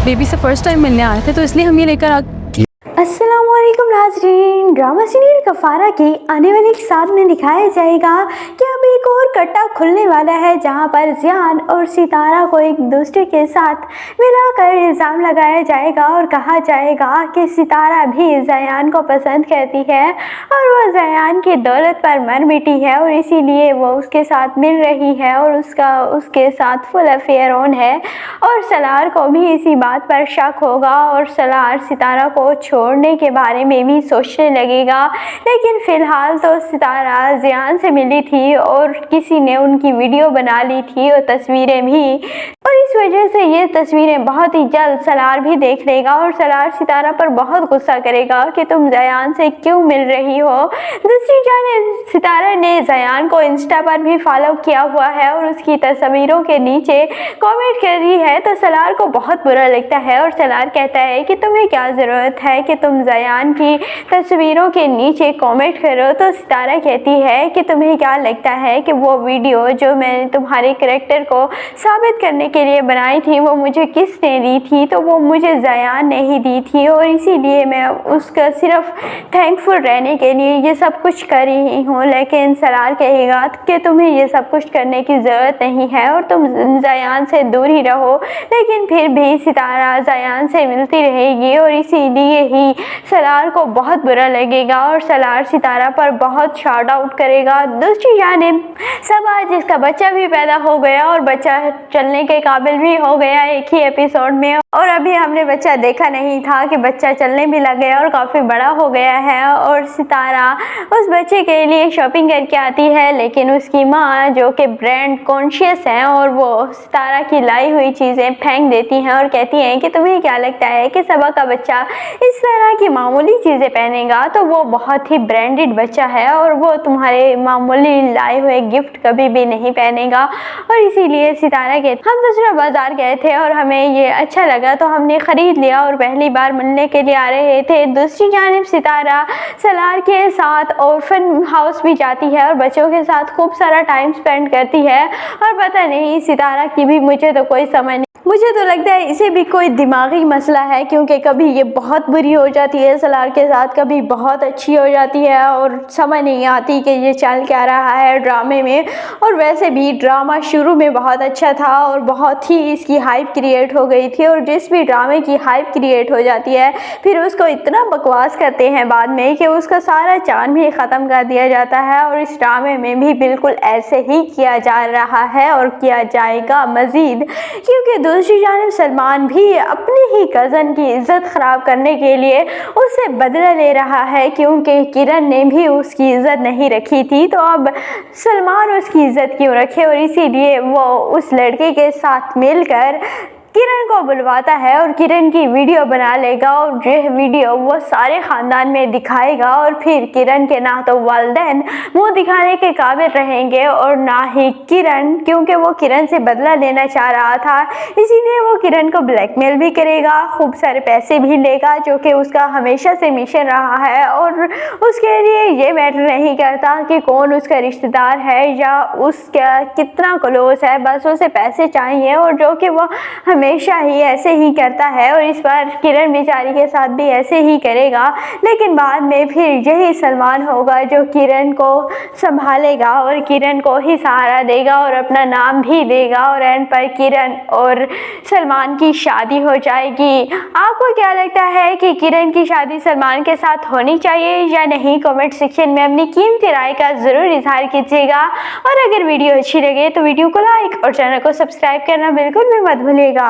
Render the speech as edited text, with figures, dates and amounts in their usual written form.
Baby से first time मिलने आए थे, तो इसलिए हम ये लेकर आ। अस्सलामुअलैकुम नाज़रीन, ड्रामा सीरियल कफ़ारा की आने वाली साथ में दिखाया जाएगा कि अब एक और कट्टा खुलने वाला है जहां पर ज़ियान और सितारा को एक दूसरे के साथ मिलाकर इल्ज़ाम लगाया जाएगा और कहा जाएगा कि सितारा भी ज़ियान को पसंद करती है और वो ज़ियान की दौलत पर मर मिटी है और इसीलिए वो उसके साथ मिल रही है और उसके साथ फुल अफेयर ऑन है। और सलार को भी इसी बात पर शक होगा और सलार सितारा को छोड़ने के बारे में भी सोचने लगेगा। लेकिन फ़िलहाल तो सितारा ज़ियान से मिली थी और किसी ने उनकी वीडियो बना ली थी और तस्वीरें भी, और इस वजह से ये तस्वीरें बहुत ही जल्द सलार भी देख लेगा और सलार सितारा पर बहुत गुस्सा करेगा कि तुम ज़ियान से क्यों मिल रही हो। दूसरी जानिब सितारा ने ज़ियान को इंस्टा पर भी फॉलो किया हुआ है और उसकी तस्वीरों के नीचे कमेंट कर रही है, तो सलार को बहुत बुरा लगता है और सलार कहता है कि तुम्हें क्या ज़रूरत है कि तुम ज़ियान की तस्वीरों के नीचे कमेंट करो। तो सितारा कहती है कि तुम्हें क्या लगता है कि वो वीडियो जो मैंने तुम्हारे करैक्टर को साबित करने के लिए बनाई थी वो मुझे किसने दी थी, तो वो मुझे ज़ियान ने ही दी थी और इसीलिए मैं उसका सिर्फ थैंकफुल रहने के लिए ये सब कुछ कर रही हूँ। लेकिन सलार कहेगा कि तुम्हें ये सब कुछ करने की ज़रूरत नहीं है और तुम ज़ियान से दूर ही रहो। लेकिन फिर भी सितारा ज़ियान से मिलती रहेगी और इसीलिए ही सलार को बहुत बुरा लगेगा और सलार सितारा पर बहुत शाउट आउट करेगा। दूसरी जानिब सबा जिसका बच्चा भी पैदा हो गया और बच्चा चलने के काबिल भी हो गया एक ही एपिसोड में, और अभी हमने बच्चा देखा नहीं था कि बच्चा चलने भी लग गया और काफ़ी बड़ा हो गया है। और सितारा उस बच्चे के लिए शॉपिंग करके आती है, लेकिन उसकी माँ जो कि ब्रांड कॉन्शियस है और वो सितारा की लाई हुई चीज़ें फेंक देती हैं और कहती हैं कि तुम्हें क्या लगता है कि सबा का बच्चा इस तरह की मामूली चीज़ें पहनेगा, तो वो बहुत ही ब्रांडेड बच्चा है और वो तुम्हारे मामूली लाए हुए गिफ्ट कभी भी नहीं पहनेगा। और इसीलिए सितारा के हम दूसरा बाज़ार गए थे और हमें ये अच्छा लगा तो हमने ख़रीद लिया और पहली बार मिलने के लिए आ रहे थे। दूसरी जानिब सितारा सलार के साथ ऑर्फन हाउस भी जाती है और बच्चों के साथ खूब सारा टाइम स्पेंड करती है। और पता नहीं सितारा की भी मुझे तो कोई समझ नहीं, मुझे तो लगता है इसे भी कोई दिमागी मसला है, क्योंकि कभी ये बहुत बुरी हो जाती है सलार के साथ, कभी बहुत अच्छी हो जाती है और समझ नहीं आती कि ये चल क्या रहा है ड्रामे में। और वैसे भी ड्रामा शुरू में बहुत अच्छा था और बहुत ही इसकी हाइप क्रिएट हो गई थी, और जिस भी ड्रामे की हाइप क्रिएट हो जाती है फिर उसको इतना बकवास करते हैं बाद में कि उसका सारा चार्म ही ख़त्म कर दिया जाता है। और इस ड्रामे में भी बिल्कुल ऐसे ही किया जा रहा है और किया जाएगा मज़ीद, क्योंकि दूसरी जानिब सलमान भी अपनी ही कज़न की इज़्ज़त ख़राब करने के लिए उससे बदला ले रहा है, क्योंकि किरण ने भी उसकी इज़्ज़त नहीं रखी थी, तो अब सलमान उसकी इज़्ज़त क्यों रखे। और इसीलिए वो उस लड़के के साथ मिलकर किरण को बुलवाता है और किरण की वीडियो बना लेगा और यह वीडियो वो सारे ख़ानदान में दिखाएगा और फिर किरण के ना तो वालिदैन मुँह दिखाने के काबिल रहेंगे और ना ही किरण, क्योंकि वो किरण से बदला लेना चाह रहा था, इसीलिए वो किरण को ब्लैकमेल भी करेगा, खूब सारे पैसे भी लेगा जो कि उसका हमेशा से मिशन रहा है। और उसके लिए ये मैटर नहीं करता कि कौन उसका रिश्तेदार है या उसका कितना क्लोज है, बस उसे पैसे चाहिए और जो कि वो हमेशा ही ऐसे ही करता है। और इस बार किरण बेचारी के साथ भी ऐसे ही करेगा, लेकिन बाद में फिर यही सलमान होगा जो किरण को संभालेगा और किरण को ही सहारा देगा और अपना नाम भी देगा और एंड पर किरण और सलमान की शादी हो जाएगी। आपको क्या लगता है कि किरण की शादी सलमान के साथ होनी चाहिए या नहीं? कमेंट सेक्शन में अपनी कीमती राय का ज़रूर इजहार कीजिएगा और अगर वीडियो अच्छी लगे तो वीडियो को लाइक और चैनल को सब्सक्राइब करना बिल्कुल भी मत भूलिएगा।